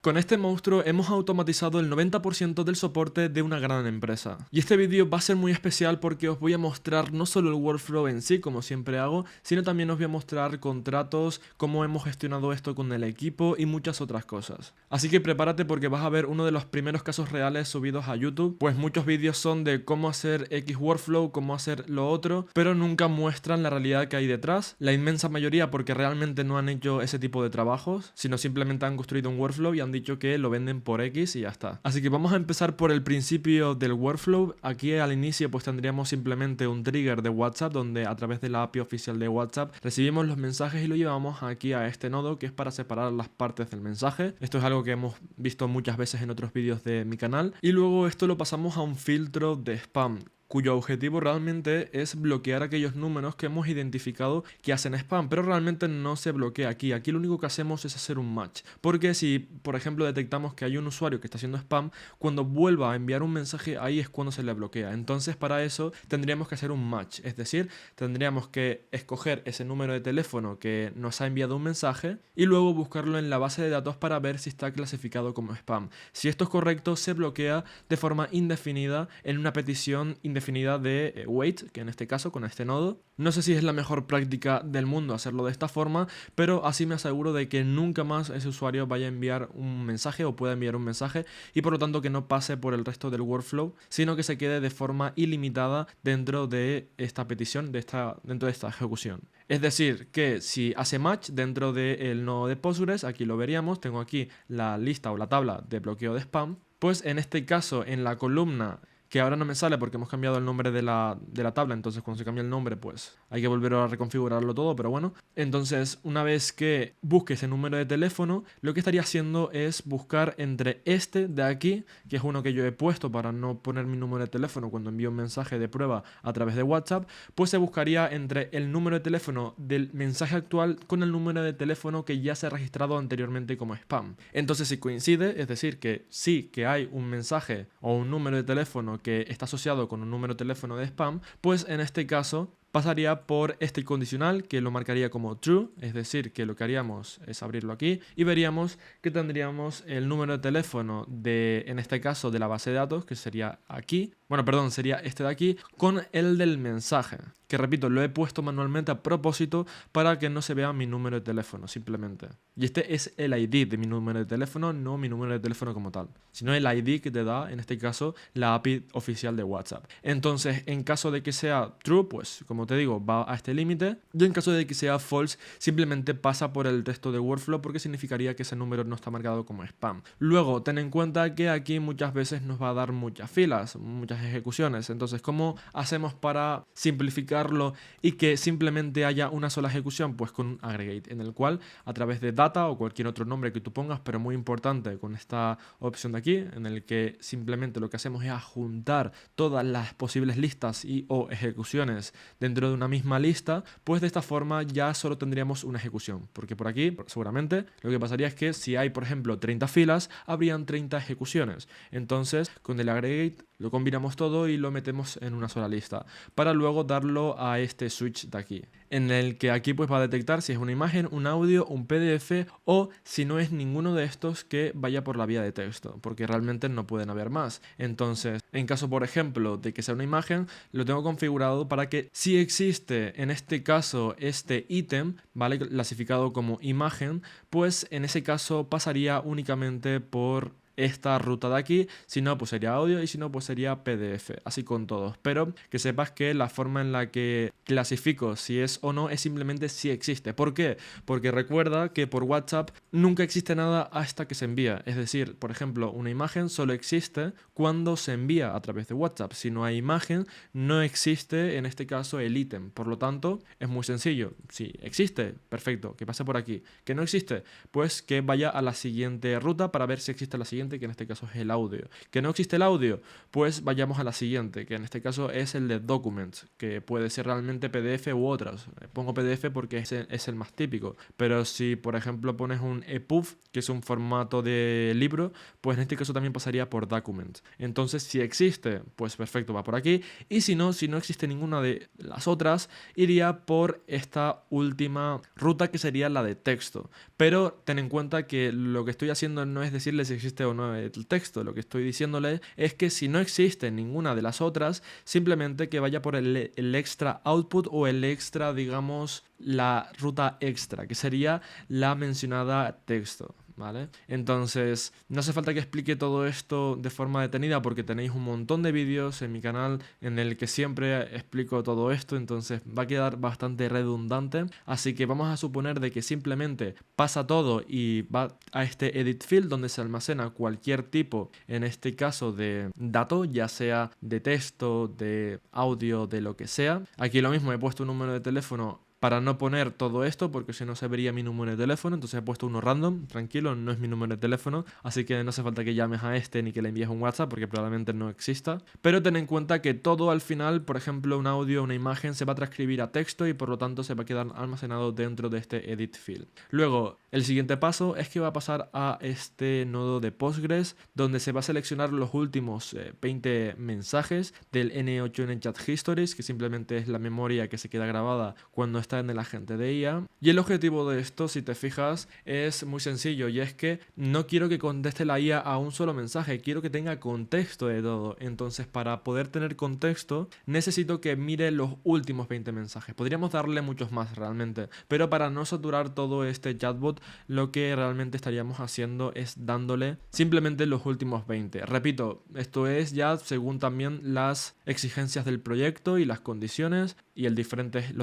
Con este monstruo hemos automatizado el 90% del soporte de una gran empresa. Y este vídeo va a ser muy especial porque os voy a mostrar no solo el workflow en sí, como siempre hago, sino también os voy a mostrar contratos, cómo hemos gestionado esto con el equipo y muchas otras cosas. Así que prepárate porque vas a ver uno de los primeros casos reales subidos a YouTube, pues muchos vídeos son de cómo hacer X workflow, cómo hacer lo otro, pero nunca muestran la realidad que hay detrás. La inmensa mayoría porque realmente no han hecho ese tipo de trabajos, sino simplemente han construido un workflow y han dicho que lo venden por X y ya está. Así que vamos a empezar por el principio del workflow. Aquí al inicio pues tendríamos simplemente un trigger de WhatsApp donde a través de la API oficial de WhatsApp recibimos los mensajes y lo llevamos aquí a este nodo que es para separar las partes del mensaje. Esto es algo que hemos visto muchas veces en otros vídeos de mi canal. Y luego esto lo pasamos a un filtro de spam, cuyo objetivo realmente es bloquear aquellos números que hemos identificado que hacen spam, pero realmente no se bloquea aquí. Aquí lo único que hacemos es hacer un match, porque si por ejemplo detectamos que hay un usuario que está haciendo spam, cuando vuelva a enviar un mensaje ahí es cuando se le bloquea. Entonces para eso tendríamos que hacer un match, es decir, tendríamos que escoger ese número de teléfono que nos ha enviado un mensaje y luego buscarlo en la base de datos para ver si está clasificado como spam. Si esto es correcto, se bloquea de forma indefinida en una petición indefinida de wait, que en este caso con este nodo. No sé si es la mejor práctica del mundo hacerlo de esta forma, pero así me aseguro de que nunca más ese usuario vaya a enviar un mensaje o pueda enviar un mensaje y por lo tanto que no pase por el resto del workflow, sino que se quede de forma ilimitada dentro de esta petición, dentro de esta ejecución. Es decir, que si hace match dentro del nodo de Postgres, aquí lo veríamos, tengo aquí la lista o la tabla de bloqueo de spam, pues en este caso en la columna que ahora no me sale porque hemos cambiado el nombre de la tabla, entonces cuando se cambia el nombre pues hay que volver a reconfigurarlo todo, pero bueno. Entonces una vez que busque ese número de teléfono, lo que estaría haciendo es buscar entre este de aquí, que es uno que yo he puesto para no poner mi número de teléfono cuando envío un mensaje de prueba a través de WhatsApp, pues se buscaría entre el número de teléfono del mensaje actual con el número de teléfono que ya se ha registrado anteriormente como spam. Entonces si coincide, es decir, que sí que hay un mensaje o un número de teléfono que está asociado con un número de teléfono de spam, pues en este caso pasaría por este condicional que lo marcaría como true, es decir, que lo que haríamos es abrirlo aquí y veríamos que tendríamos el número de teléfono de, en este caso, de la base de datos, que sería aquí, bueno, perdón, sería este de aquí, con el del mensaje, que repito, lo he puesto manualmente a propósito para que no se vea mi número de teléfono, simplemente. Y este es el ID de mi número de teléfono, no mi número de teléfono como tal, sino el ID que te da, en este caso, la API oficial de WhatsApp. Entonces, en caso de que sea true, pues como te digo, va a este límite, y en caso de que sea false, simplemente pasa por el resto de workflow porque significaría que ese número no está marcado como spam. Luego, ten en cuenta que aquí muchas veces nos va a dar muchas filas, muchas ejecuciones. Entonces, ¿cómo hacemos para simplificarlo y que simplemente haya una sola ejecución? Pues con un aggregate, en el cual a través de data o cualquier otro nombre que tú pongas, pero muy importante con esta opción de aquí, en el que simplemente lo que hacemos es adjuntar todas las posibles listas y o ejecuciones dentro de una misma lista, pues de esta forma ya solo tendríamos una ejecución, porque por aquí seguramente lo que pasaría es que si hay por ejemplo 30 filas, habrían 30 ejecuciones. Entonces con el aggregate lo combinamos todo y lo metemos en una sola lista para luego darlo a este switch de aquí, en el que aquí pues va a detectar si es una imagen, un audio, un PDF o si no es ninguno de estos que vaya por la vía de texto, porque realmente no pueden haber más. Entonces, en caso por ejemplo de que sea una imagen, lo tengo configurado para que si existe en este caso este ítem, ¿vale? Clasificado como imagen, pues en ese caso pasaría únicamente por esta ruta de aquí, si no pues sería audio y si no pues sería PDF, así con todos, pero que sepas que la forma en la que clasifico si es o no es simplemente si existe. ¿Por qué? Porque recuerda que por WhatsApp nunca existe nada hasta que se envía, es decir, por ejemplo, una imagen solo existe cuando se envía a través de WhatsApp. Si no hay imagen, no existe en este caso el ítem, por lo tanto es muy sencillo. Si existe, perfecto, que pase por aquí. Que no existe, pues que vaya a la siguiente ruta para ver si existe la siguiente siguiente, que en este caso es el audio. ¿Que no existe el audio? Pues vayamos a la siguiente, que en este caso es el de Documents, que puede ser realmente PDF u otras. Pongo PDF porque es el más típico, pero si por ejemplo pones un EPUB, que es un formato de libro, pues en este caso también pasaría por Documents. Entonces, si existe, pues perfecto, va por aquí. Y si no existe ninguna de las otras, iría por esta última ruta, que sería la de texto. Pero ten en cuenta que lo que estoy haciendo no es decirles si existe o no el texto. Lo que estoy diciéndole es que si no existe ninguna de las otras, simplemente que vaya por el extra output o el extra, digamos, la ruta extra, que sería la mencionada texto. ¿Vale? Entonces, no hace falta que explique todo esto de forma detenida porque tenéis un montón de vídeos en mi canal en el que siempre explico todo esto, entonces va a quedar bastante redundante. Así que vamos a suponer de que simplemente pasa todo y va a este edit field donde se almacena cualquier tipo, en este caso de dato, ya sea de texto, de audio, de lo que sea. Aquí lo mismo, he puesto un número de teléfono para no poner todo esto, porque si no se vería mi número de teléfono, entonces he puesto uno random, tranquilo, no es mi número de teléfono, así que no hace falta que llames a este ni que le envíes un WhatsApp, porque probablemente no exista. Pero ten en cuenta que todo al final, por ejemplo, un audio, una imagen, se va a transcribir a texto y por lo tanto se va a quedar almacenado dentro de este edit field. Luego, el siguiente paso es que va a pasar a este nodo de Postgres, donde se va a seleccionar los últimos 20 mensajes del N8N Chat Histories, que simplemente es la memoria que se queda grabada cuando está en el agente de IA. Y el objetivo de esto, si te fijas, es muy sencillo, y es que no quiero que conteste la IA a un solo mensaje, quiero que tenga contexto de todo. Entonces, para poder tener contexto, necesito que mire los últimos 20 mensajes. Podríamos darle muchos más realmente, pero para no saturar todo este chatbot, lo que realmente estaríamos haciendo es dándole simplemente los últimos 20. Repito, esto es ya según también las exigencias del proyecto y las condiciones y los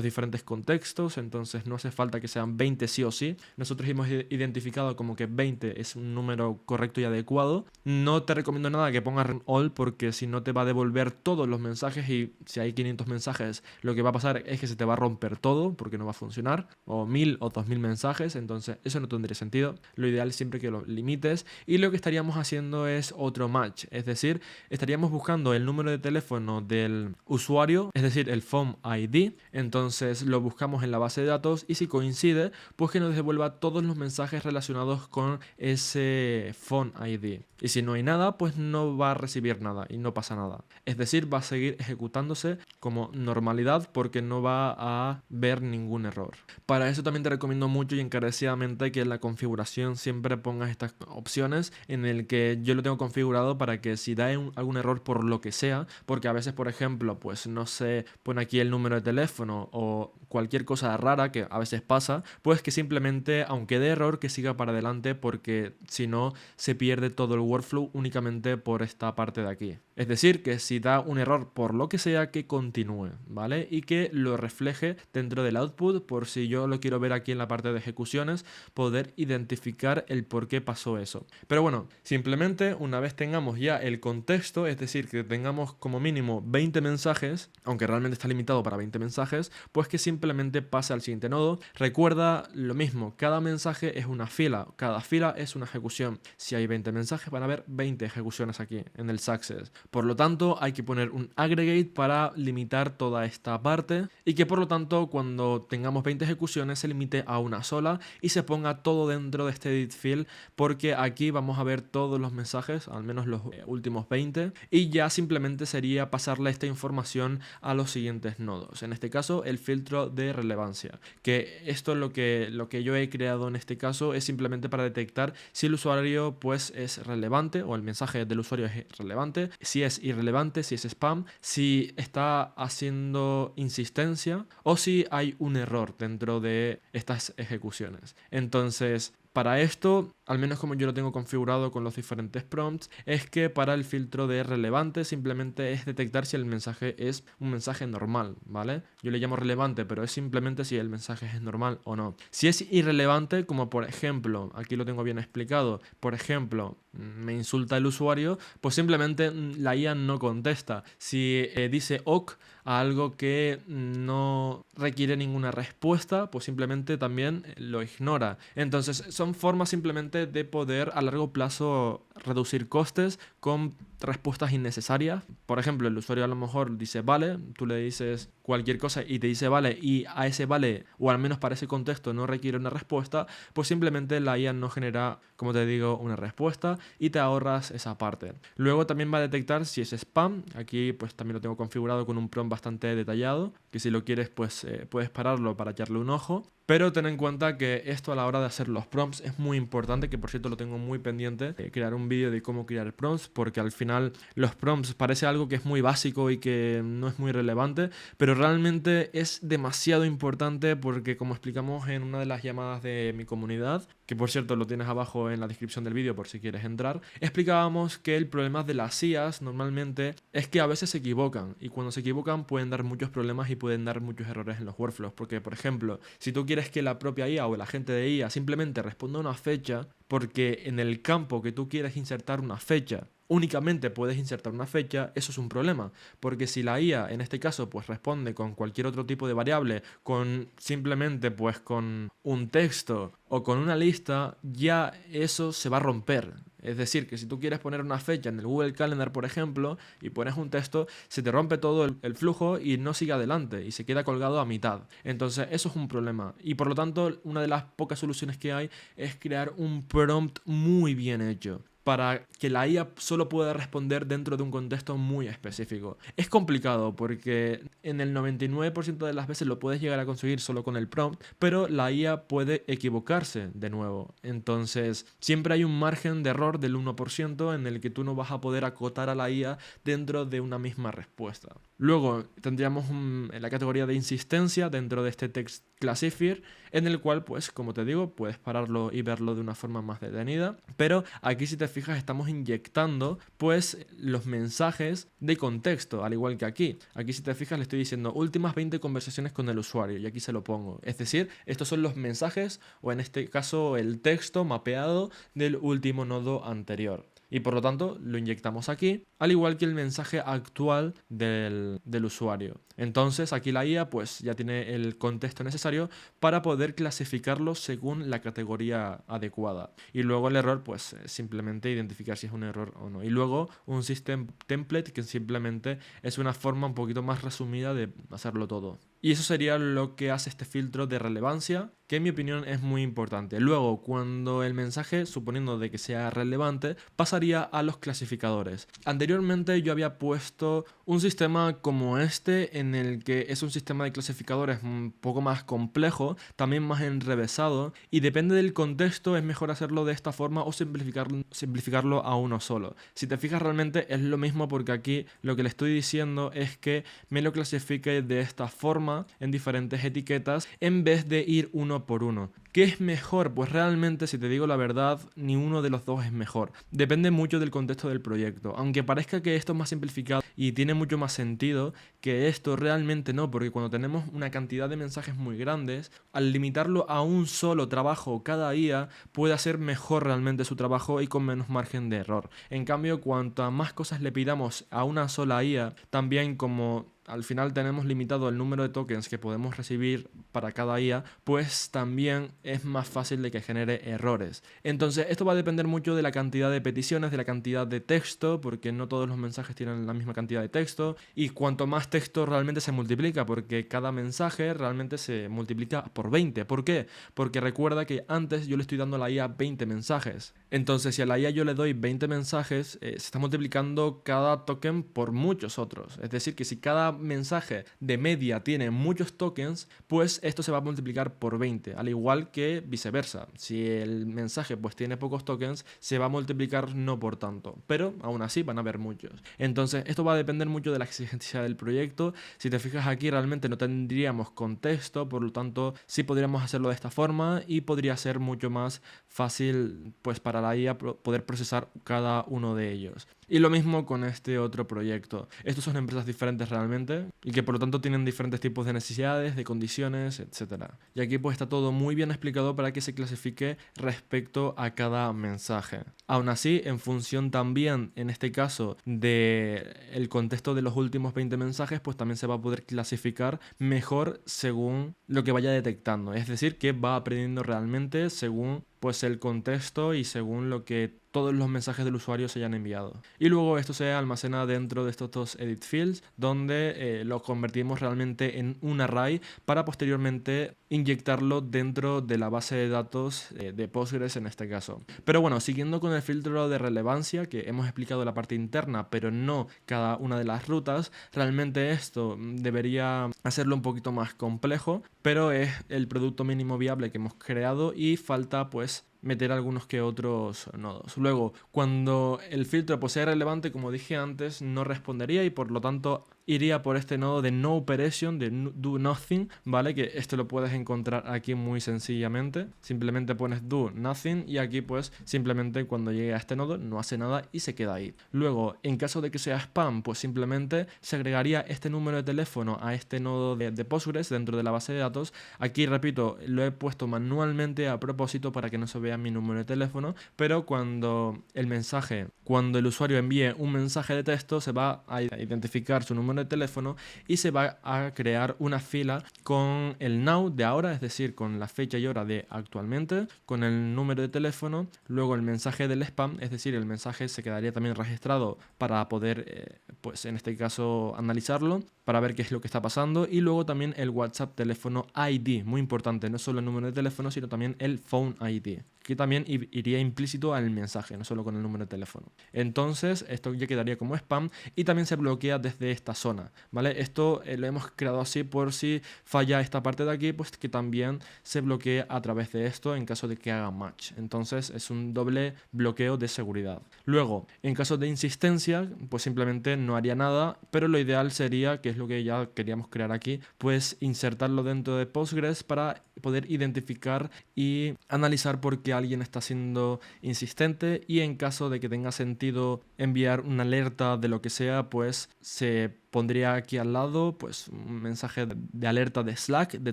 diferentes contextos, entonces no hace falta que sean 20 sí o sí. Nosotros hemos identificado como que 20 es un número correcto y adecuado. No te recomiendo nada que pongas all, porque si no te va a devolver todos los mensajes, y si hay 500 mensajes, lo que va a pasar es que se te va a romper todo porque no va a funcionar, o 1000 o 2000 mensajes, entonces eso no tendría sentido. Lo ideal es siempre que lo limites, y lo que estaríamos haciendo es otro match, es decir, estaríamos buscando el número de teléfono del usuario, es decir, el phone ID, entonces lo buscamos en la base de datos y si coincide, pues que nos devuelva todos los mensajes relacionados con ese phone ID. Y si no hay nada, pues no va a recibir nada y no pasa nada. Es decir, va a seguir ejecutándose como normalidad porque no va a ver ningún error. Para eso también te recomiendo mucho y encarecidamente que en la configuración siempre pongas estas opciones, en el que yo lo tengo configurado para que si da algún error por lo que sea, porque a veces, por ejemplo, pues no se pone aquí el número de teléfono o cualquier cosa rara que a veces pasa, pues que simplemente, aunque dé error, que siga para adelante, porque si no se pierde todo el workflow únicamente por esta parte de aquí. Es decir, que si da un error por lo que sea, que continúe, ¿vale? Y que lo refleje dentro del output, por si yo lo quiero ver aquí en la parte de ejecuciones, poder identificar el por qué pasó eso. Pero bueno, simplemente una vez tengamos ya el contexto, es decir, que tengamos como mínimo 20 mensajes, aunque realmente está limitado para 20 mensajes, pues que simplemente pase al siguiente nodo. Recuerda lo mismo, cada mensaje es una fila, cada fila es una ejecución. Si hay 20 mensajes, van a haber 20 ejecuciones aquí en el success. Por lo tanto, hay que poner un aggregate para limitar toda esta parte, y que por lo tanto cuando tengamos 20 ejecuciones se limite a una sola y se ponga todo dentro de este edit field, porque aquí vamos a ver todos los mensajes, al menos los últimos 20, y ya simplemente sería pasarle esta información a los siguientes nodos. En este caso, el filtro de relevancia, que esto es lo que yo he creado en este caso, es simplemente para detectar si el usuario pues es relevante, o el mensaje del usuario es relevante, si es irrelevante, si es spam, si está haciendo insistencia o si hay un error dentro de estas ejecuciones. Entonces, para esto, al menos como yo lo tengo configurado con los diferentes prompts, es que para el filtro de relevante simplemente es detectar si el mensaje es un mensaje normal, ¿vale? Yo le llamo relevante, pero es simplemente si el mensaje es normal o no. Si es irrelevante, como por ejemplo, aquí lo tengo bien explicado, por ejemplo, me insulta el usuario, pues simplemente la IA no contesta. Si dice OK a algo que no requiere ninguna respuesta, pues simplemente también lo ignora. Entonces son formas simplemente de poder a largo plazo reducir costes con respuestas innecesarias. Por ejemplo, el usuario a lo mejor dice vale, tú le dices cualquier cosa y te dice vale, y a ese vale, o al menos para ese contexto, no requiere una respuesta, pues simplemente la IA no genera, como te digo, una respuesta y te ahorras esa parte. Luego también va a detectar si es spam. Aquí pues también lo tengo configurado con un prompt bastante detallado, que si lo quieres pues puedes pararlo para echarle un ojo. Pero ten en cuenta que esto a la hora de hacer los prompts es muy importante, que por cierto lo tengo muy pendiente, crear un vídeo de cómo crear prompts, porque al final los prompts parece algo que es muy básico y que no es muy relevante, pero realmente es demasiado importante porque, como explicamos en una de las llamadas de mi comunidad, que por cierto lo tienes abajo en la descripción del vídeo por si quieres entrar, explicábamos que el problema de las IAs normalmente es que a veces se equivocan, y cuando se equivocan pueden dar muchos problemas y pueden dar muchos errores en los workflows, porque por ejemplo, si tú quieres que la propia IA o el agente de IA simplemente responda a una fecha, porque en el campo que tú quieres insertar una fecha únicamente puedes insertar una fecha, eso es un problema, porque si la IA en este caso pues responde con cualquier otro tipo de variable, con simplemente pues con un texto o con una lista, ya eso se va a romper. Es decir, que si tú quieres poner una fecha en el Google Calendar, por ejemplo, y pones un texto, se te rompe todo el flujo y no sigue adelante y se queda colgado a mitad. Entonces eso es un problema, y por lo tanto una de las pocas soluciones que hay es crear un prompt muy bien hecho, para que la IA solo pueda responder dentro de un contexto muy específico. Es complicado porque en el 99% de las veces lo puedes llegar a conseguir solo con el prompt, pero la IA puede equivocarse de nuevo. Entonces, siempre hay un margen de error del 1% en el que tú no vas a poder acotar a la IA dentro de una misma respuesta. Luego tendríamos en la categoría de insistencia dentro de este text classifier, en el cual, pues, como te digo, puedes pararlo y verlo de una forma más detenida, pero aquí si te fijas estamos inyectando, pues, los mensajes de contexto, al igual que aquí. Aquí si te fijas le estoy diciendo últimas 20 conversaciones con el usuario, y aquí se lo pongo. Es decir, estos son los mensajes, o en este caso el texto mapeado del último nodo anterior. Y por lo tanto lo inyectamos aquí, al igual que el mensaje actual del usuario. Entonces aquí la IA pues ya tiene el contexto necesario para poder clasificarlo según la categoría adecuada. Y luego el error pues simplemente identificar si es un error o no. Y luego un system template, que simplemente es una forma un poquito más resumida de hacerlo todo. Y eso sería lo que hace este filtro de relevancia, que en mi opinión es muy importante. Luego, cuando el mensaje, suponiendo de que sea relevante, pasaría a los clasificadores. Anteriormente yo había puesto un sistema como este, en el que es un sistema de clasificadores un poco más complejo, también más enrevesado, y depende del contexto es mejor hacerlo de esta forma o simplificarlo a uno solo. Si te fijas, realmente es lo mismo, porque aquí lo que le estoy diciendo es que me lo clasifique de esta forma en diferentes etiquetas en vez de ir uno por uno. ¿Qué es mejor? Pues realmente, si te digo la verdad, ni uno de los dos es mejor. Depende mucho del contexto del proyecto. Aunque parezca que esto es más simplificado y tiene mucho más sentido, que esto realmente no, porque cuando tenemos una cantidad de mensajes muy grandes, al limitarlo a un solo trabajo cada IA, puede hacer mejor realmente su trabajo y con menos margen de error. En cambio, cuanto más cosas le pidamos a una sola IA, también como al final tenemos limitado el número de tokens que podemos recibir para cada IA, pues también es más fácil de que genere errores. Entonces esto va a depender mucho de la cantidad de peticiones, de la cantidad de texto, porque no todos los mensajes tienen la misma cantidad de texto, y cuanto más texto realmente se multiplica, porque cada mensaje realmente se multiplica por 20. ¿Por qué? Porque recuerda que antes yo le estoy dando a la IA 20 mensajes. Entonces si a la IA yo le doy 20 mensajes, se está multiplicando cada token por muchos otros. Es decir, que si cada mensaje de media tiene muchos tokens, pues esto se va a multiplicar por 20, al igual que viceversa. Si el mensaje pues tiene pocos tokens, se va a multiplicar no por tanto, pero aún así van a haber muchos. Entonces esto va a depender mucho de la exigencia del proyecto. Si te fijas aquí, realmente no tendríamos contexto, por lo tanto sí podríamos hacerlo de esta forma y podría ser mucho más fácil pues para la IA poder procesar cada uno de ellos. Y lo mismo con este otro proyecto. Estos son empresas diferentes realmente y que por lo tanto tienen diferentes tipos de necesidades, de condiciones, etc. Y aquí pues está todo muy bien explicado para que se clasifique respecto a cada mensaje. Aún así, en función también, en este caso, del contexto de los últimos 20 mensajes, pues también se va a poder clasificar mejor según lo que vaya detectando. Es decir, que va aprendiendo realmente según pues el contexto y según lo que todos los mensajes del usuario se hayan enviado. Y luego esto se almacena dentro de estos dos edit fields, donde lo convertimos realmente en un array para posteriormente inyectarlo dentro de la base de datos de Postgres en este caso. Pero bueno, siguiendo con el filtro de relevancia, que hemos explicado la parte interna, pero no cada una de las rutas, realmente esto debería hacerlo un poquito más complejo, pero es el producto mínimo viable que hemos creado y falta pues meter algunos que otros nodos. Luego, cuando el filtro pues sea relevante, como dije antes, no respondería y por lo tanto iría por este nodo de no operation, de do nothing, ¿vale? Que esto lo puedes encontrar aquí muy sencillamente. Simplemente pones do nothing y aquí pues simplemente cuando llegue a este nodo no hace nada y se queda ahí. Luego, en caso de que sea spam, pues simplemente se agregaría este número de teléfono a este nodo de Postgres dentro de la base de datos. Aquí, repito, lo he puesto manualmente a propósito para que no se vea mi número de teléfono, pero cuando el usuario envíe un mensaje de texto, se va a identificar su número de teléfono y se va a crear una fila con el now de ahora, es decir, con la fecha y hora de actualmente, con el número de teléfono, luego el mensaje del spam, es decir, el mensaje se quedaría también registrado para poder, pues en este caso, analizarlo, para ver qué es lo que está pasando, y luego también el WhatsApp teléfono ID, muy importante, no solo el número de teléfono, sino también el phone ID, que también iría implícito al mensaje, no solo con el número de teléfono. Entonces, esto ya quedaría como spam y también se bloquea desde esta zona, ¿vale? Esto lo hemos creado así por si falla esta parte de aquí, pues que también se bloquee a través de esto en caso de que haga match. Entonces, es un doble bloqueo de seguridad. Luego, en caso de insistencia, pues simplemente no haría nada, pero lo ideal sería, que es lo que ya queríamos crear aquí, pues insertarlo dentro de Postgres para poder identificar y analizar por qué alguien está siendo insistente, y en caso de que tenga sentido enviar una alerta de lo que sea, pues se pondría aquí al lado pues un mensaje de alerta de Slack, de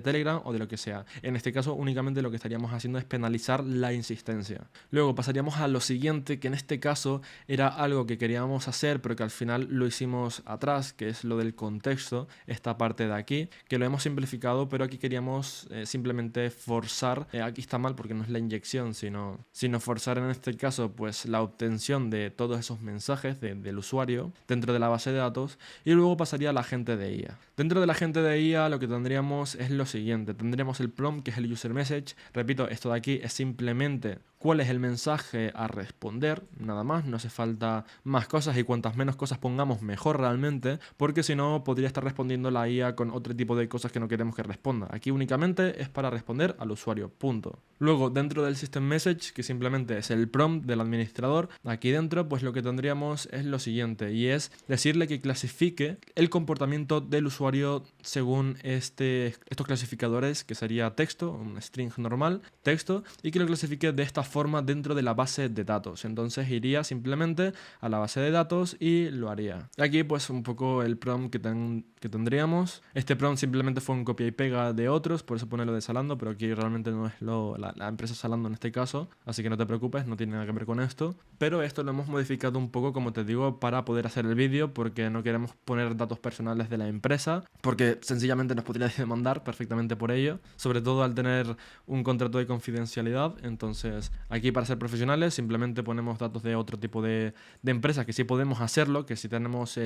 Telegram o de lo que sea. En este caso únicamente lo que estaríamos haciendo es penalizar la insistencia. Luego pasaríamos a lo siguiente, que en este caso era algo que queríamos hacer pero que al final lo hicimos atrás, que es lo del contexto, esta parte de aquí, que lo hemos simplificado, pero aquí queríamos simplemente forzar, aquí está mal porque no es la inyección, sino forzar en este caso pues la obtención de todos esos mensajes del usuario dentro de la base de datos, y luego pasaría al agente de IA. Dentro del agente de IA lo que tendríamos es lo siguiente, tendríamos el prompt, que es el user message. Repito, esto de aquí es simplemente cuál es el mensaje a responder, nada más, no hace falta más cosas, y cuantas menos cosas pongamos mejor realmente, porque si no podría estar respondiendo la IA con otro tipo de cosas que no queremos que responda. Aquí únicamente es para responder al usuario, punto. Luego, dentro del system message, que simplemente es el prompt del administrador, aquí dentro pues lo que tendríamos es lo siguiente, y es decirle que clasifique el comportamiento del usuario según estos clasificadores, que sería texto, un string normal, texto, y que lo clasifique de esta forma dentro de la base de datos. Entonces iría simplemente a la base de datos y lo haría. Aquí pues un poco el prompt que tendríamos. Este prompt simplemente fue un copia y pega de otros, por eso pone lo de Zalando, pero aquí realmente no es la empresa Zalando en este caso, así que no te preocupes, no tiene nada que ver con esto. Pero esto lo hemos modificado un poco, como te digo, para poder hacer el vídeo, porque no queremos poner datos personales de la empresa, porque sencillamente nos podría demandar perfectamente por ello, sobre todo al tener un contrato de confidencialidad. Entonces aquí, para ser profesionales, simplemente ponemos datos de otro tipo de empresas, que sí podemos hacerlo, que sí tenemos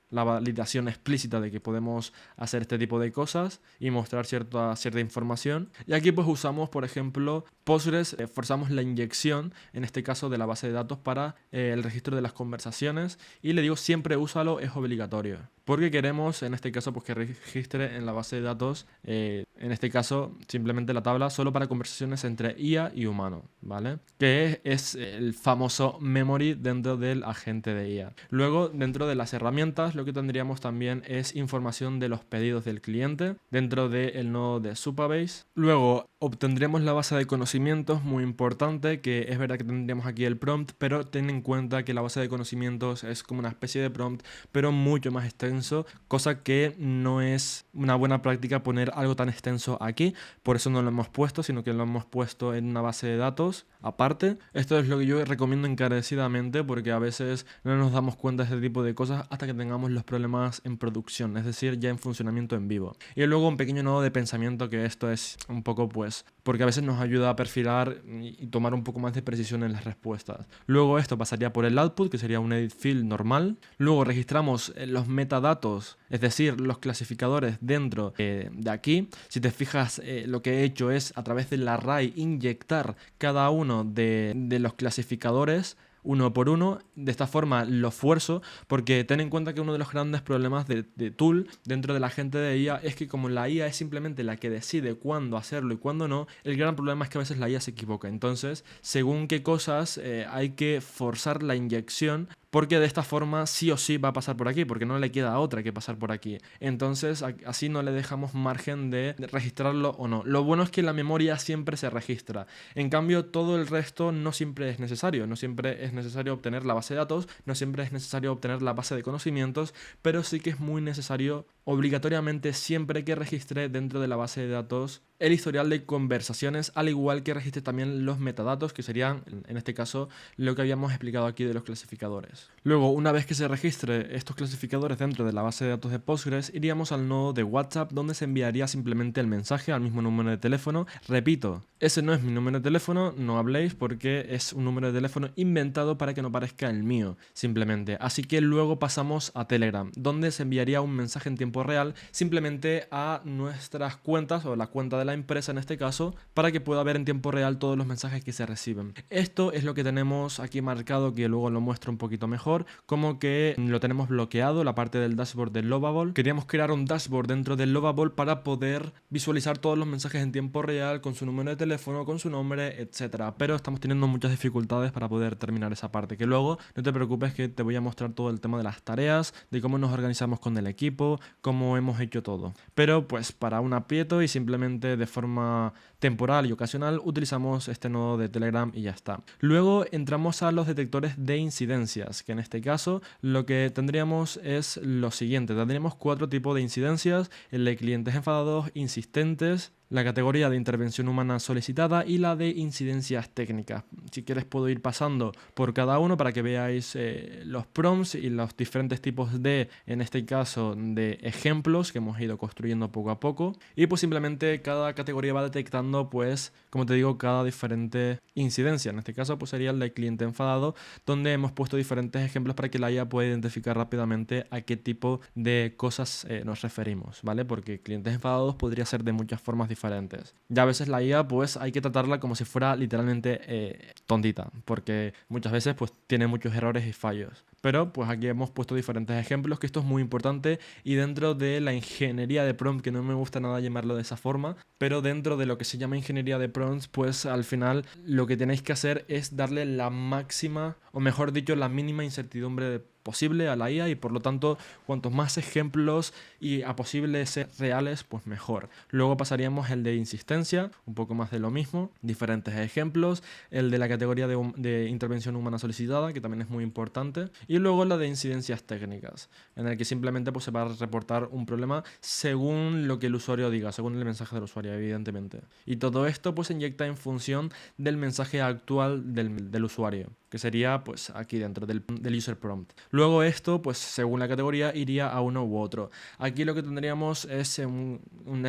la validación explícita de que podemos hacer este tipo de cosas y mostrar cierta información. Y aquí pues usamos, por ejemplo, Postgres, forzamos la inyección, en este caso de la base de datos, para el registro de las conversaciones, y le digo siempre úsalo, es obligatorio, porque queremos en este caso pues que registre en la base de datos, en este caso simplemente la tabla solo para conversaciones entre IA y humano, ¿vale? Que es el famoso memory dentro del agente de IA. Luego, dentro de las herramientas, lo que tendríamos también es información de los pedidos del cliente dentro del nodo de Supabase. Luego obtendremos la base de conocimientos, muy importante, que es verdad que tendríamos aquí el prompt, pero ten en cuenta que la base de conocimientos es como una especie de prompt, pero mucho más extensa extenso, cosa que no es una buena práctica poner algo tan extenso aquí, por eso no lo hemos puesto, sino que lo hemos puesto en una base de datos aparte. Esto es lo que yo recomiendo encarecidamente, porque a veces no nos damos cuenta de este tipo de cosas hasta que tengamos los problemas en producción, es decir, ya en funcionamiento en vivo. Y luego un pequeño nodo de pensamiento, que esto es un poco pues, porque a veces nos ayuda a perfilar y tomar un poco más de precisión en las respuestas. Luego esto pasaría por el output, que sería un edit field normal. Luego registramos los metadatos, es decir, los clasificadores dentro de aquí. Si te fijas, lo que he hecho es a través del array inyectar cada uno de los clasificadores uno por uno. De esta forma lo fuerzo, porque ten en cuenta que uno de los grandes problemas de Tool dentro de la gente de IA es que como la IA es simplemente la que decide cuándo hacerlo y cuándo no, el gran problema es que a veces la IA se equivoca. Entonces, según qué cosas hay que forzar la inyección, porque de esta forma sí o sí va a pasar por aquí, porque no le queda otra que pasar por aquí. Entonces así no le dejamos margen de registrarlo o no. Lo bueno es que la memoria siempre se registra. En cambio, todo el resto no siempre es necesario. No siempre es necesario obtener la base de datos, no siempre es necesario obtener la base de conocimientos, pero sí que es muy necesario obligatoriamente siempre que registre dentro de la base de datos el historial de conversaciones, al igual que registre también los metadatos, que serían, en este caso, lo que habíamos explicado aquí de los clasificadores. Luego, una vez que se registre estos clasificadores dentro de la base de datos de Postgres, iríamos al nodo de WhatsApp, donde se enviaría simplemente el mensaje al mismo número de teléfono. Repito, ese no es mi número de teléfono, no habléis, porque es un número de teléfono inventado para que no parezca el mío, simplemente. Así que luego pasamos a Telegram, donde se enviaría un mensaje en tiempo real simplemente a nuestras cuentas, o la cuenta de la empresa en este caso, para que pueda ver en tiempo real todos los mensajes que se reciben. Esto es lo que tenemos aquí marcado, que luego lo muestro un poquito mejor, como que lo tenemos bloqueado, la parte del dashboard del Lovable. Queríamos crear un dashboard dentro del Lovable para poder visualizar todos los mensajes en tiempo real, con su número de teléfono, con su nombre, etcétera. Pero estamos teniendo muchas dificultades para poder terminar esa parte, que luego no te preocupes, que te voy a mostrar todo el tema de las tareas, de cómo nos organizamos con el equipo, cómo hemos hecho todo. Pero pues para un aprieto y simplemente de forma temporal y ocasional utilizamos este nodo de Telegram y ya está. Luego entramos a los detectores de incidencias, que en este caso lo que tendríamos es lo siguiente. Tendríamos 4 tipos de incidencias: el de clientes enfadados, insistentes, la categoría de intervención humana solicitada y la de incidencias técnicas. Si quieres puedo ir pasando por cada uno para que veáis los prompts y los diferentes tipos de, en este caso, de ejemplos que hemos ido construyendo poco a poco. Y pues simplemente cada categoría va detectando, pues, como te digo, cada diferente incidencia. En este caso pues sería el de cliente enfadado, donde hemos puesto diferentes ejemplos para que la IA pueda identificar rápidamente a qué tipo de cosas nos referimos, ¿vale? Porque clientes enfadados podría ser de muchas formas diferentes. Ya a veces la IA pues hay que tratarla como si fuera literalmente tontita, porque muchas veces pues tiene muchos errores y fallos. Pero pues aquí hemos puesto diferentes ejemplos, que esto es muy importante, y dentro de la ingeniería de prompt, que no me gusta nada llamarlo de esa forma, pero dentro de lo que se llama ingeniería de prompts, pues al final lo que tenéis que hacer es darle la máxima, o mejor dicho, la mínima incertidumbre posible a la IA, y por lo tanto cuantos más ejemplos y a posibles ser reales pues mejor. Luego pasaríamos el de insistencia, un poco más de lo mismo, diferentes ejemplos, el de la categoría de intervención humana solicitada, que también es muy importante, y luego la de incidencias técnicas, en el que simplemente pues se va a reportar un problema según lo que el usuario diga, según el mensaje del usuario, evidentemente. Y todo esto pues se inyecta en función del mensaje actual del usuario, que sería pues aquí dentro del user prompt. Luego esto, pues según la categoría, iría a uno u otro. Aquí lo que tendríamos es un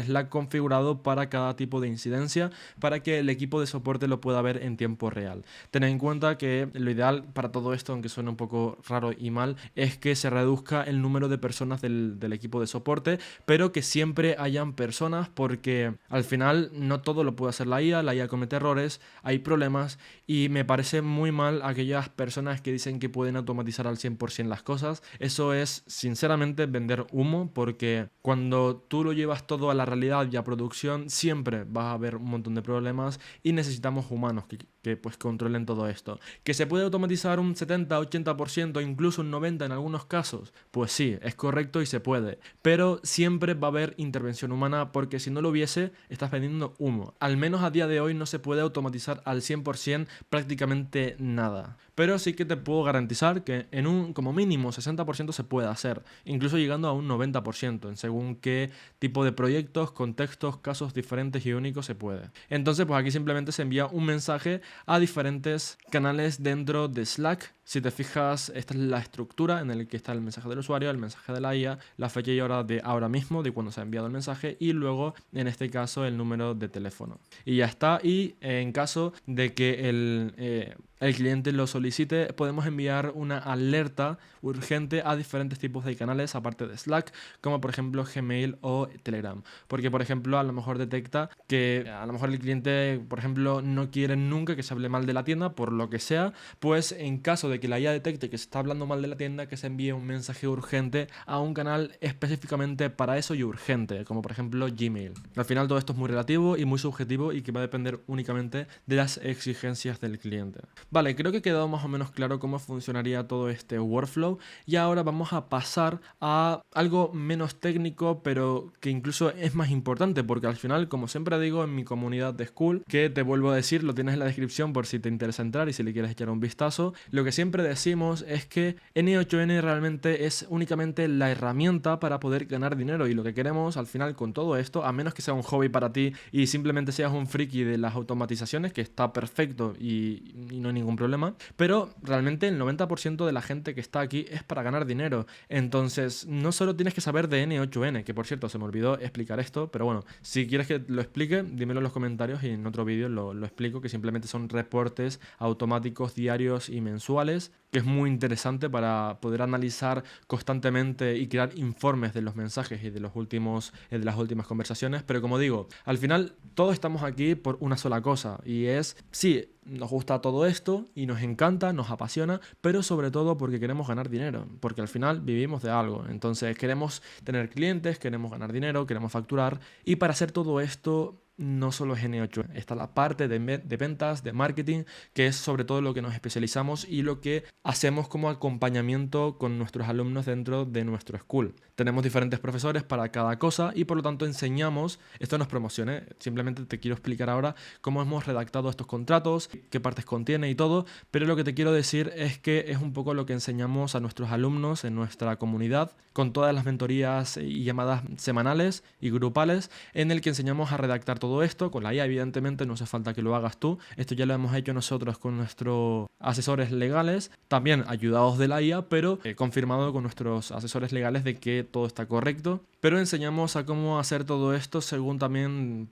Slack configurado para cada tipo de incidencia, para que el equipo de soporte lo pueda ver en tiempo real. Tened en cuenta que lo ideal para todo esto, aunque suene un poco raro y mal, es que se reduzca el número de personas del equipo de soporte, pero que siempre hayan personas, porque al final no todo lo puede hacer la IA comete errores, hay problemas, y me parece muy mal aquellas personas que dicen que pueden automatizar al 100% las cosas. Eso es sinceramente vender humo, porque cuando tú lo llevas todo a la realidad y a producción siempre vas a haber un montón de problemas, y necesitamos humanos que pues controlen todo esto. ¿Que se puede automatizar un 70, 80%, incluso un 90% en algunos casos? Pues sí, es correcto y se puede, pero siempre va a haber intervención humana, porque si no lo hubiese, estás vendiendo humo. Al menos a día de hoy no se puede automatizar al 100% prácticamente nada. Pero sí que te puedo garantizar que en un como mínimo 60% se puede hacer, incluso llegando a un 90% en según qué tipo de proyectos, contextos, casos diferentes y únicos se puede. Entonces pues aquí simplemente se envía un mensaje a diferentes canales dentro de Slack. Si te fijas, esta es la estructura en la que está el mensaje del usuario, el mensaje de la IA, la fecha y hora de ahora mismo, de cuando se ha enviado el mensaje, y luego, en este caso, el número de teléfono. Y ya está. Y en caso de que el cliente lo solicite, podemos enviar una alerta urgente a diferentes tipos de canales, aparte de Slack, como por ejemplo Gmail o Telegram. Porque, por ejemplo, a lo mejor detecta que a lo mejor el cliente, por ejemplo, no quiere nunca que se hable mal de la tienda, por lo que sea, pues en caso de que la IA detecte que se está hablando mal de la tienda, que se envíe un mensaje urgente a un canal específicamente para eso y urgente, como por ejemplo Gmail. Al final todo esto es muy relativo y muy subjetivo y que va a depender únicamente de las exigencias del cliente. Vale, creo que ha quedado más o menos claro cómo funcionaría todo este workflow, y ahora vamos a pasar a algo menos técnico, pero que incluso es más importante, porque al final, como siempre digo en mi comunidad de Skool, que te vuelvo a decir, lo tienes en la descripción por si te interesa entrar y si le quieres echar un vistazo, lo que siempre decimos es que N8N realmente es únicamente la herramienta para poder ganar dinero, y lo que queremos al final con todo esto, a menos que sea un hobby para ti y simplemente seas un friki de las automatizaciones, que está perfecto y no hay ningún problema, pero realmente el 90% de la gente que está aquí es para ganar dinero. Entonces no solo tienes que saber de N8N, que por cierto se me olvidó explicar esto, pero bueno, si quieres que lo explique, dímelo en los comentarios y en otro vídeo lo explico, que simplemente son reportes automáticos diarios y mensuales, que es muy interesante para poder analizar constantemente y crear informes de los mensajes y de las últimas conversaciones. Pero como digo, al final todos estamos aquí por una sola cosa, y es, sí, nos gusta todo esto y nos encanta, nos apasiona, pero sobre todo porque queremos ganar dinero, porque al final vivimos de algo. Entonces queremos tener clientes, queremos ganar dinero, queremos facturar, y para hacer todo esto no solo es N8, está la parte de ventas, de marketing, que es sobre todo lo que nos especializamos y lo que hacemos como acompañamiento con nuestros alumnos dentro de nuestro school. Tenemos diferentes profesores para cada cosa y por lo tanto enseñamos, esto no es promoción, simplemente te quiero explicar ahora cómo hemos redactado estos contratos, qué partes contiene y todo, pero lo que te quiero decir es que es un poco lo que enseñamos a nuestros alumnos en nuestra comunidad, con todas las mentorías y llamadas semanales y grupales, en el que enseñamos a redactar todo esto. Con la IA evidentemente no hace falta que lo hagas tú, esto ya lo hemos hecho nosotros con nuestros asesores legales, también ayudados de la IA, pero confirmado con nuestros asesores legales de que todo está correcto. Pero enseñamos a cómo hacer todo esto según también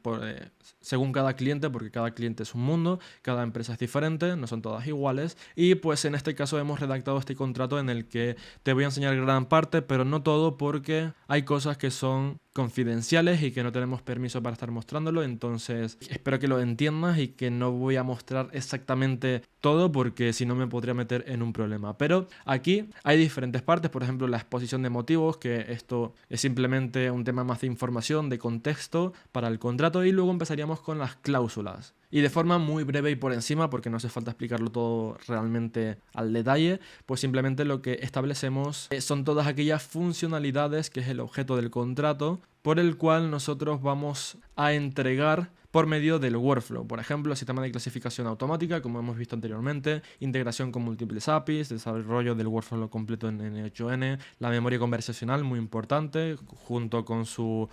según cada cliente, porque cada cliente es un mundo, cada empresa es diferente, no son todas iguales, y pues en este caso hemos redactado este contrato en el que te voy a enseñar gran parte, pero no todo, porque hay cosas que son confidenciales y que no tenemos permiso para estar mostrándolo. Entonces espero que lo entiendas y que no voy a mostrar exactamente todo, porque si no me podría meter en un problema. Pero aquí hay diferentes partes, por ejemplo la exposición de motivos, que esto es simplemente un tema más de información, de contexto para el contrato, y luego empezaríamos con las cláusulas. Y de forma muy breve y por encima, porque no hace falta explicarlo todo realmente al detalle, pues simplemente lo que establecemos son todas aquellas funcionalidades que es el objeto del contrato, por el cual nosotros vamos a entregar por medio del workflow. Por ejemplo, sistema de clasificación automática, como hemos visto anteriormente, integración con múltiples APIs, desarrollo del workflow completo en N8N, la memoria conversacional, muy importante, junto con su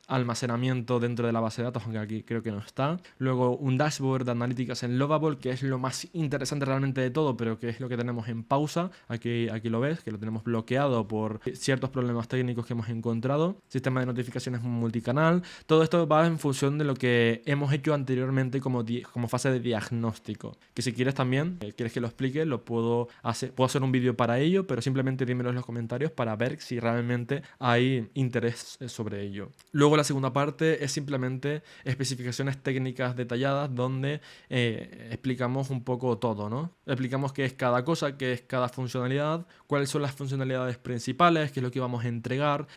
almacenamiento dentro de la base de datos, aunque aquí creo que no está. Luego un dashboard de analíticas en Lovable, que es lo más interesante realmente de todo, pero que es lo que tenemos en pausa. Aquí lo ves, que lo tenemos bloqueado por ciertos problemas técnicos que hemos encontrado. Sistema de notificaciones multicanal. Todo esto va en función de lo que hemos hecho anteriormente como fase de diagnóstico. Que si quieres también, quieres que lo explique, puedo hacer un vídeo para ello, pero simplemente dímelo en los comentarios para ver si realmente hay interés sobre ello. Luego Luego la segunda parte es simplemente especificaciones técnicas detalladas donde explicamos un poco todo, ¿no? Explicamos qué es cada cosa, qué es cada funcionalidad, cuáles son las funcionalidades principales, qué es lo que vamos a entregar.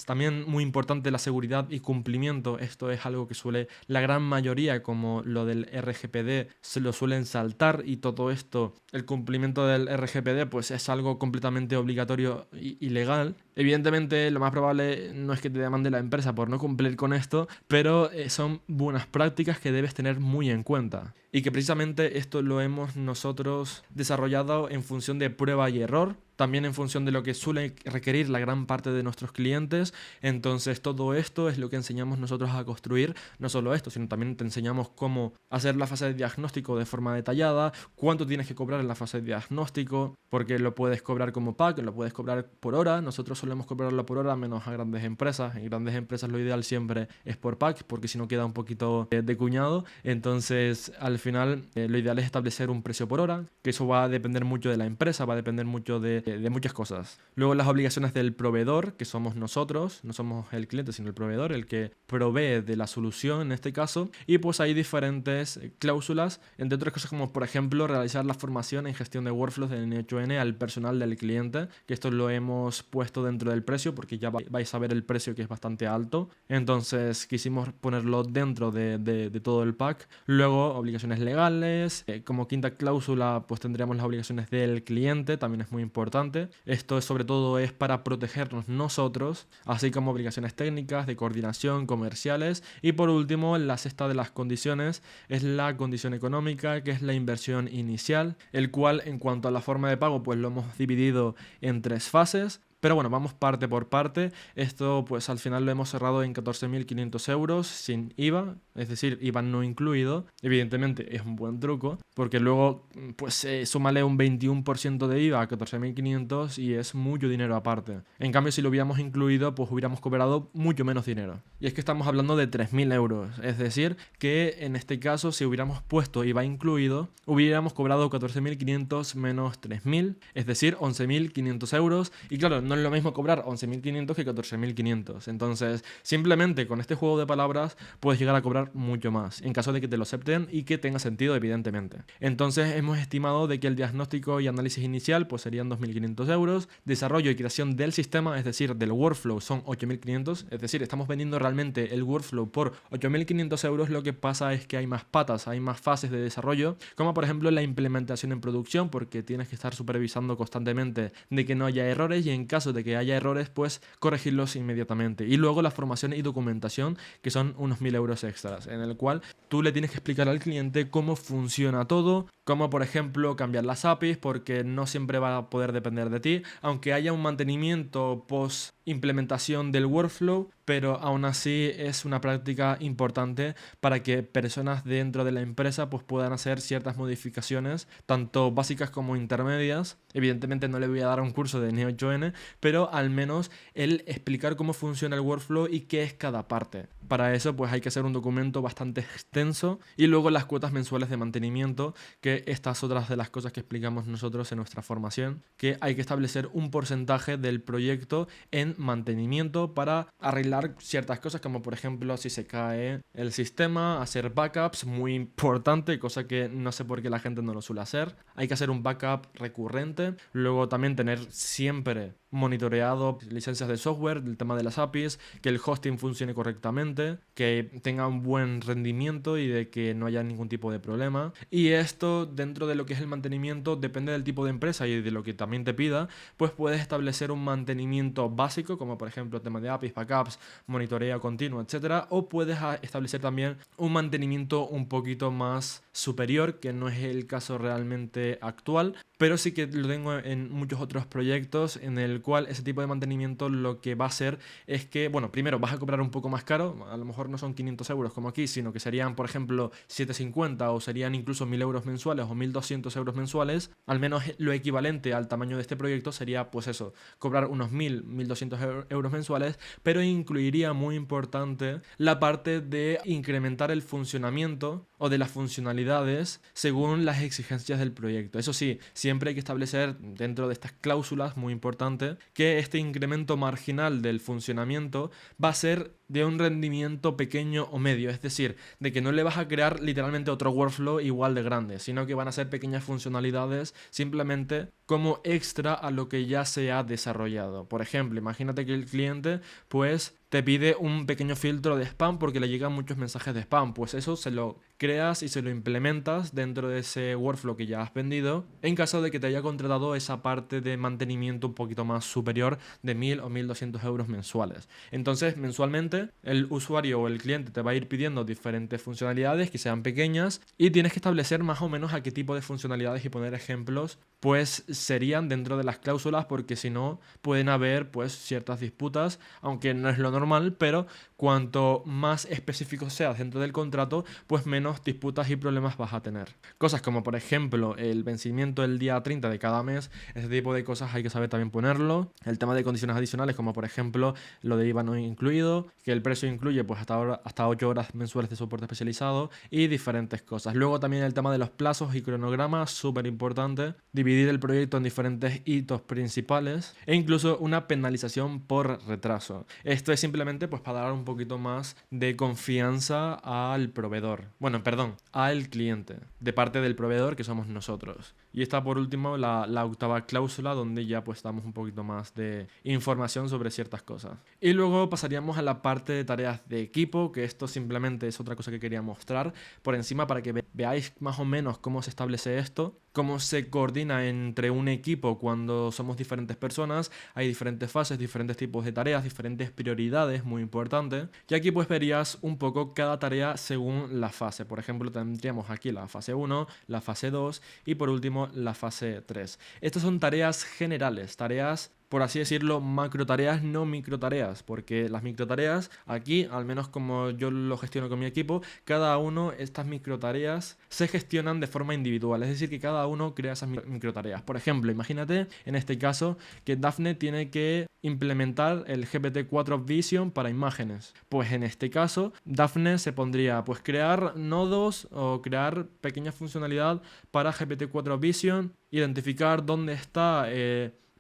También muy importante la seguridad y cumplimiento. Esto es algo que suele la gran mayoría, como lo del RGPD, se lo suelen saltar, y todo esto, el cumplimiento del RGPD, pues es algo completamente obligatorio y legal. Evidentemente lo más probable no es que te demande la empresa por no cumplir con esto, pero son buenas prácticas que debes tener muy en cuenta. Y que precisamente esto lo hemos nosotros desarrollado en función de prueba y error, también en función de lo que suele requerir la gran parte de nuestros clientes. Entonces todo esto es lo que enseñamos nosotros a construir. No solo esto, sino también te enseñamos cómo hacer la fase de diagnóstico de forma detallada, cuánto tienes que cobrar en la fase de diagnóstico, porque lo puedes cobrar como pack, lo puedes cobrar por hora. Nosotros solemos cobrarlo por hora, menos a grandes empresas. En grandes empresas lo ideal siempre es por pack, porque si no queda un poquito de cuñado. Entonces al final lo ideal es establecer un precio por hora, que eso va a depender mucho de la empresa, va a depender mucho de muchas cosas. Luego las obligaciones del proveedor, que somos nosotros, no somos el cliente sino el proveedor, el que provee de la solución en este caso. Y pues hay diferentes cláusulas, entre otras cosas, como por ejemplo realizar la formación en gestión de workflows del N8N al personal del cliente, que esto lo hemos puesto dentro del precio porque ya vais a ver el precio, que es bastante alto. Entonces quisimos ponerlo dentro de todo el pack. Luego obligaciones legales, como quinta cláusula pues tendríamos las obligaciones del cliente, también es muy importante. Esto sobre todo es para protegernos nosotros, así como obligaciones técnicas, de coordinación, comerciales. Y por último, la sexta de las condiciones es la condición económica, que es la inversión inicial, el cual en cuanto a la forma de pago pues lo hemos dividido en 3 fases. Pero bueno, vamos parte por parte. Esto pues al final lo hemos cerrado en 14.500 euros sin IVA, es decir, IVA no incluido. Evidentemente es un buen truco, porque luego pues súmale un 21% de IVA a 14.500 y es mucho dinero aparte. En cambio, si lo hubiéramos incluido, pues hubiéramos cobrado mucho menos dinero. Y es que estamos hablando de 3.000 euros, es decir, que en este caso, si hubiéramos puesto IVA incluido, hubiéramos cobrado 14.500 menos 3.000, es decir, 11.500 euros. Y claro, no es lo mismo cobrar 11.500 que 14.500. Entonces, simplemente con este juego de palabras puedes llegar a cobrar mucho más, en caso de que te lo acepten y que tenga sentido, evidentemente. Entonces, hemos estimado de que el diagnóstico y análisis inicial pues serían 2.500 euros. Desarrollo y creación del sistema, es decir, del workflow, son 8.500. Es decir, estamos vendiendo realmente el workflow por 8.500 euros. Lo que pasa es que hay más patas, hay más fases de desarrollo, como por ejemplo la implementación en producción, porque tienes que estar supervisando constantemente de que no haya errores, y en caso de que haya errores pues corregirlos inmediatamente. Y luego la formación y documentación, que son unos 1.000 euros extras, en el cual tú le tienes que explicar al cliente cómo funciona todo, como por ejemplo cambiar las APIs, porque no siempre va a poder depender de ti, aunque haya un mantenimiento post implementación del workflow, pero aún así es una práctica importante para que personas dentro de la empresa pues puedan hacer ciertas modificaciones, tanto básicas como intermedias. Evidentemente no le voy a dar un curso de N8N, pero al menos el explicar cómo funciona el workflow y qué es cada parte. Para eso pues hay que hacer un documento bastante extenso, y luego las cuotas mensuales de mantenimiento, que estas otras de las cosas que explicamos nosotros en nuestra formación, que hay que establecer un porcentaje del proyecto en mantenimiento para arreglar ciertas cosas, como por ejemplo si se cae el sistema, hacer backups, muy importante, cosa que no sé por qué la gente no lo suele hacer. Hay que hacer un backup recurrente, luego también tener siempre monitoreado licencias de software, del tema de las APIs, que el hosting funcione correctamente, que tenga un buen rendimiento y de que no haya ningún tipo de problema. Y esto, dentro de lo que es el mantenimiento, depende del tipo de empresa y de lo que también te pida, pues puedes establecer un mantenimiento básico, como por ejemplo tema de APIs, backups, monitoreo continuo, etcétera, o puedes establecer también un mantenimiento un poquito más superior, que no es el caso realmente actual, pero sí que lo tengo en muchos otros proyectos, en el cual ese tipo de mantenimiento lo que va a hacer es que, bueno, primero vas a cobrar un poco más caro, a lo mejor no son 500 euros como aquí, sino que serían, por ejemplo, 750, o serían incluso 1.000 euros mensuales o 1.200 euros mensuales. Al menos lo equivalente al tamaño de este proyecto sería, pues eso, cobrar unos 1.200 euros mensuales, pero incluiría, muy importante, la parte de incrementar el funcionamiento o de las funcionalidades según las exigencias del proyecto. Eso sí, siempre hay que establecer dentro de estas cláusulas, muy importante, que este incremento marginal del funcionamiento va a ser de un rendimiento pequeño o medio, es decir, de que no le vas a crear literalmente otro workflow igual de grande, sino que van a ser pequeñas funcionalidades simplemente como extra a lo que ya se ha desarrollado. Por ejemplo, imagínate que el cliente pues te pide un pequeño filtro de spam porque le llegan muchos mensajes de spam, pues eso se lo creas y se lo implementas dentro de ese workflow que ya has vendido en caso de que te haya contratado esa parte de mantenimiento un poquito más superior de 1000 o 1200 euros mensuales. Entonces, mensualmente el usuario o el cliente te va a ir pidiendo diferentes funcionalidades que sean pequeñas y tienes que establecer más o menos a qué tipo de funcionalidades y poner ejemplos pues serían dentro de las cláusulas, porque si no pueden haber pues ciertas disputas, aunque no es lo normal, pero cuanto más específico seas dentro del contrato, pues menos disputas y problemas vas a tener. Cosas como por ejemplo el vencimiento el día 30 de cada mes, ese tipo de cosas hay que saber también ponerlo. El tema de condiciones adicionales como por ejemplo lo de IVA no incluido, que el precio incluye pues hasta 8 horas mensuales de soporte especializado y diferentes cosas. Luego también el tema de los plazos y cronogramas, súper importante, dividir el proyecto en diferentes hitos principales e incluso una penalización por retraso. Esto es simplemente pues para dar un poquito más de confianza al proveedor. Bueno, perdón, al cliente, de parte del proveedor que somos nosotros. Y está por último la octava cláusula donde ya pues damos un poquito más de información sobre ciertas cosas. Y luego pasaríamos a la parte de tareas de equipo, que esto simplemente es otra cosa que quería mostrar por encima para que veáis más o menos cómo se establece esto, cómo se coordina entre un equipo cuando somos diferentes personas. Hay diferentes fases, diferentes tipos de tareas, diferentes prioridades, muy importante. Y aquí pues verías un poco cada tarea según la fase. Por ejemplo, tendríamos aquí la fase 1, la fase 2 y por último la fase 3. Estas son tareas generales, tareas por así decirlo, macro tareas, no micro tareas, porque las micro tareas, aquí, al menos como yo lo gestiono con mi equipo, cada uno, estas micro tareas, se gestionan de forma individual, es decir, que cada uno crea esas micro tareas. Por ejemplo, imagínate, en este caso, que Dafne tiene que implementar el GPT-4 Vision para imágenes. Pues en este caso, Dafne se pondría, pues crear nodos o crear pequeña funcionalidad para GPT-4 Vision, identificar dónde está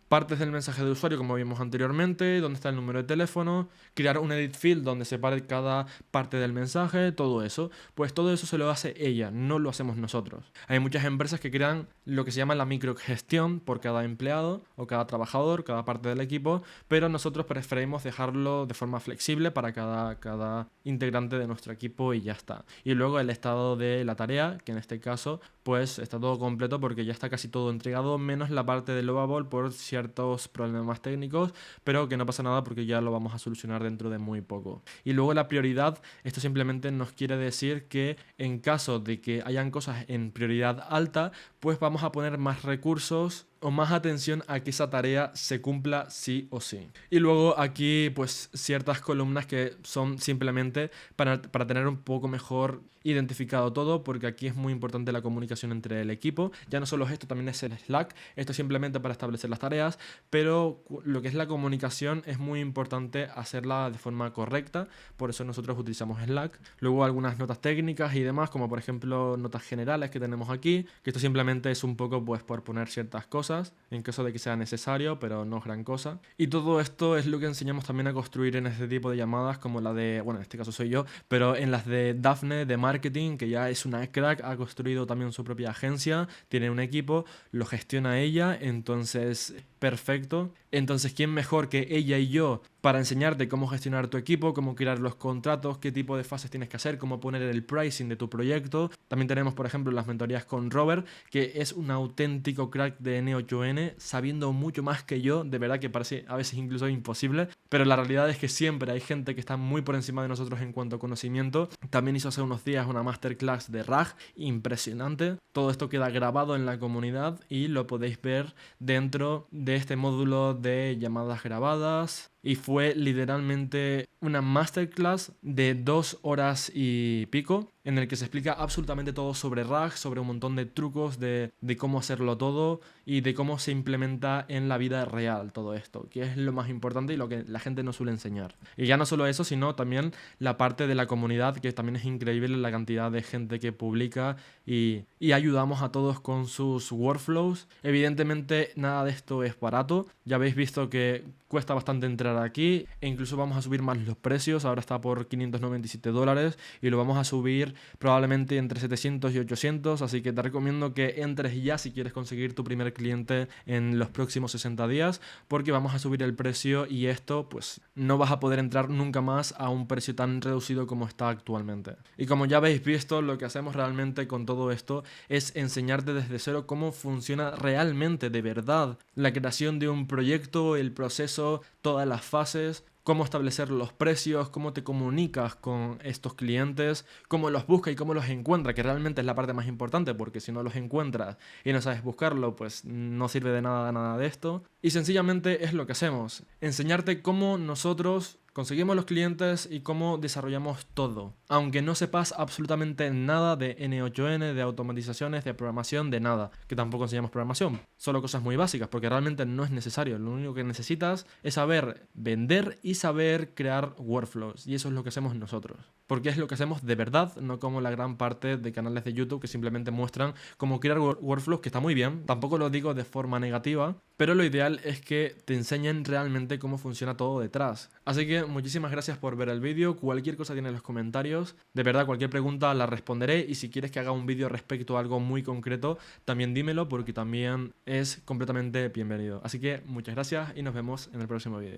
partes del mensaje de usuario como vimos anteriormente, dónde está el número de teléfono, crear un edit field donde separe cada parte del mensaje, todo eso. Pues todo eso se lo hace ella, no lo hacemos nosotros. Hay muchas empresas que crean lo que se llama la microgestión por cada empleado o cada trabajador, cada parte del equipo, pero nosotros preferimos dejarlo de forma flexible para cada integrante de nuestro equipo y ya está. Y luego el estado de la tarea, que en este caso pues está todo completo porque ya está casi todo entregado, menos la parte de Lovable por ciertos problemas técnicos, pero que no pasa nada porque ya lo vamos a solucionar dentro de muy poco. Y luego la prioridad, esto simplemente nos quiere decir que en caso de que hayan cosas en prioridad alta, pues vamos a poner más recursos o más atención a que esa tarea se cumpla sí o sí. Y luego aquí pues ciertas columnas que son simplemente para tener un poco mejor identificado todo, porque aquí es muy importante la comunicación entre el equipo. Ya no solo esto, también es el Slack. Esto es simplemente para establecer las tareas, pero lo que es la comunicación es muy importante hacerla de forma correcta, por eso nosotros utilizamos Slack. Luego algunas notas técnicas y demás, como por ejemplo notas generales que tenemos aquí, que esto simplemente es un poco pues por poner ciertas cosas en caso de que sea necesario, pero no es gran cosa. Y todo esto es lo que enseñamos también a construir en este tipo de llamadas, como la de, bueno, en este caso soy yo, pero en las de Dafne de marketing, que ya es una crack, ha construido también su propia agencia, tiene un equipo, lo gestiona ella, entonces perfecto. Entonces, ¿quién mejor que ella y yo para enseñarte cómo gestionar tu equipo, cómo crear los contratos, qué tipo de fases tienes que hacer, cómo poner el pricing de tu proyecto? También tenemos, por ejemplo, las mentorías con Robert, que es un auténtico crack de N8N, sabiendo mucho más que yo, de verdad que parece a veces incluso imposible, pero la realidad es que siempre hay gente que está muy por encima de nosotros en cuanto a conocimiento. También hizo hace unos días una masterclass de RAG, impresionante. Todo esto queda grabado en la comunidad y lo podéis ver dentro de este módulo de llamadas grabadas. Y fue literalmente una masterclass de 2 horas y pico, en el que se explica absolutamente todo sobre RAG, sobre un montón de trucos de cómo hacerlo todo y de cómo se implementa en la vida real todo esto, que es lo más importante y lo que la gente no suele enseñar. Y ya no solo eso, sino también la parte de la comunidad, que también es increíble la cantidad de gente que publica y ayudamos a todos con sus workflows. Evidentemente nada de esto es barato, ya habéis visto que cuesta bastante entrar aquí e incluso vamos a subir más los precios, ahora está por $597 y lo vamos a subir probablemente entre 700 y 800, así que te recomiendo que entres ya si quieres conseguir tu primer cliente en los próximos 60 días, porque vamos a subir el precio y esto pues no vas a poder entrar nunca más a un precio tan reducido como está actualmente. Y como ya habéis visto, lo que hacemos realmente con todo esto es enseñarte desde cero cómo funciona realmente de verdad la creación de un proyecto, el proceso, todas las fases, cómo establecer los precios, cómo te comunicas con estos clientes, cómo los busca y cómo los encuentra, que realmente es la parte más importante, porque si no los encuentras y no sabes buscarlo, pues no sirve de nada de esto. Y sencillamente es lo que hacemos, enseñarte cómo nosotros conseguimos los clientes y cómo desarrollamos todo. Aunque no sepas absolutamente nada de N8N, de automatizaciones, de programación, de nada. Que tampoco enseñamos programación. Solo cosas muy básicas, porque realmente no es necesario. Lo único que necesitas es saber vender y saber crear workflows. Y eso es lo que hacemos nosotros. Porque es lo que hacemos de verdad, no como la gran parte de canales de YouTube que simplemente muestran cómo crear workflows, que está muy bien. Tampoco lo digo de forma negativa, pero lo ideal es que te enseñen realmente cómo funciona todo detrás. Así que muchísimas gracias por ver el vídeo. Cualquier cosa tiene en los comentarios. De verdad, cualquier pregunta la responderé. Y si quieres que haga un vídeo respecto a algo muy concreto, también dímelo porque también es completamente bienvenido. Así que muchas gracias y nos vemos en el próximo vídeo.